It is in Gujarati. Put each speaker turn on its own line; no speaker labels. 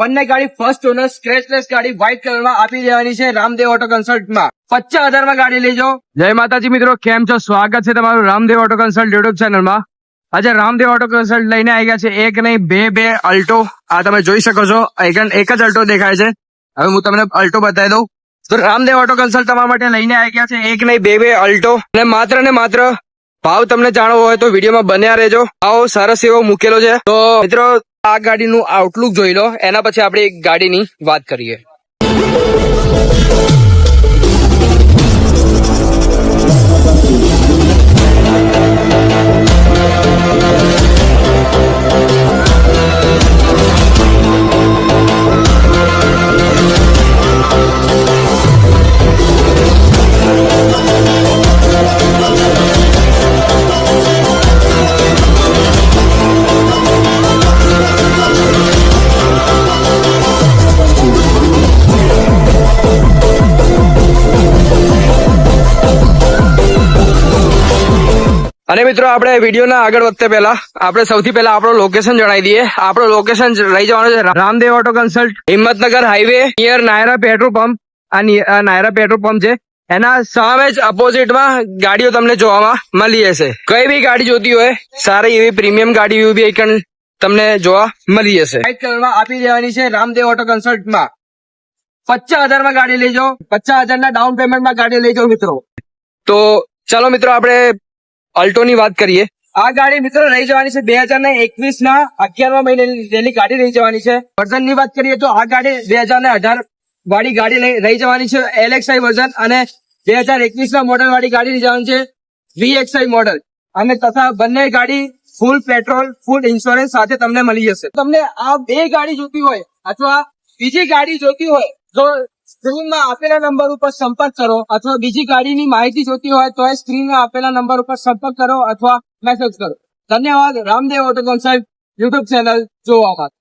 બંને ગાડી ફર્સ્ટ ઓનર સ્ક્રેચલેસ ગાડી વ્હાઇટ કલરમાં આપી દેવાની છે રામદેવ ઓટો કન્સલ્ટમાં 50,000 માં ગાડી લેજો। જય માતાજી મિત્રો, કેમ છો? સ્વાગત છે તમારું રામદેવ ઓટો કન્સલ્ટ યુટ્યુબ ચેનલમાં। આજે રામદેવ ઓટો કન્સલ્ટ લઈને આવી ગયા છે એક નહીં બે અલ્ટો। આ તમે જોઈ શકો છો, એક જ અલ્ટો દેખાય છે। હવે હું તમને અલ્ટો બતાવી દઉં તો રામદેવ ઓટો કન્સલ્ટ તમારા માટે લઈને આવી ગયા છે એક નહીં બે અલ્ટો, અને માત્ર ને માત્ર ભાવ તમને જાણવો હોય તો વિડીયોમાં બન્યા રહેજો। ભાવ સરસ એવો મૂકેલો છે। તો મિત્રો આ ગાડીનું આઉટલુક જોઈ લો, એના પછી આપણે એક ગાડીની વાત કરીએ। અને મિત્રો આપણે વિડીયોના આગળ વધતે પહેલા આપણે સૌથી પહેલા આપણો લોકેશન જણાવી દઈએ। આપણો લોકેશન રહી જવાનું છે Ramdev auto consult, Himmatnagar highway near Naira petrol pump. આ નાયરા પેટ્રોલ પંપ છે, એના સામે જ અપોઝિટમાં ગાડીઓ તમને જોવામાં મળી જશે। કઈ બી ગાડી જોતી હોય સારી એવી પ્રીમિયમ ગાડી બી તમને જોવા મળી જશે। વ્હાઇટ કલરમાં આપી દેવાની છે રામદેવ ઓટો કન્સલ્ટમાં 50,000 માં ગાડી લેજો। 50,000 ના ડાઉન પેમેન્ટમાં ગાડી લેજો મિત્રો। તો ચાલો મિત્રો આપણે અલ્ટોની વાત કરીએ। આ ગાડી મિત્રો રહી જવાની છે 2021 ના 11મા મહિનાની ગાડી રહી જવાની છે। વર્ઝન ની વાત કરીએ તો આ ગાડી 2018 વાળી ગાડી રહી જવાની છે LXI વર્ઝન, અને 2021 ના મોડલ વાળી ગાડી રહી જવાની છે VXI મોડલ, અને તથા બંને ગાડી ફૂલ પેટ્રોલ ફૂલ ઇન્સ્યોરન્સ સાથે તમને મળી જશે। તમને આ બે ગાડી જોતી હોય અથવા બીજી ગાડી જોતી હોય તો સ્ક્રીનમાં આપેલા નંબર ઉપર સંપર્ક કરો, અથવા બીજી ગાડીની માહિતી જોતી હોય તો સ્ક્રીનમાં આપેલા નંબર ઉપર સંપર્ક કરો અથવા મેસેજ કરો। ધન્યવાદ Ramdev auto consult YouTube channel જોવા માટે।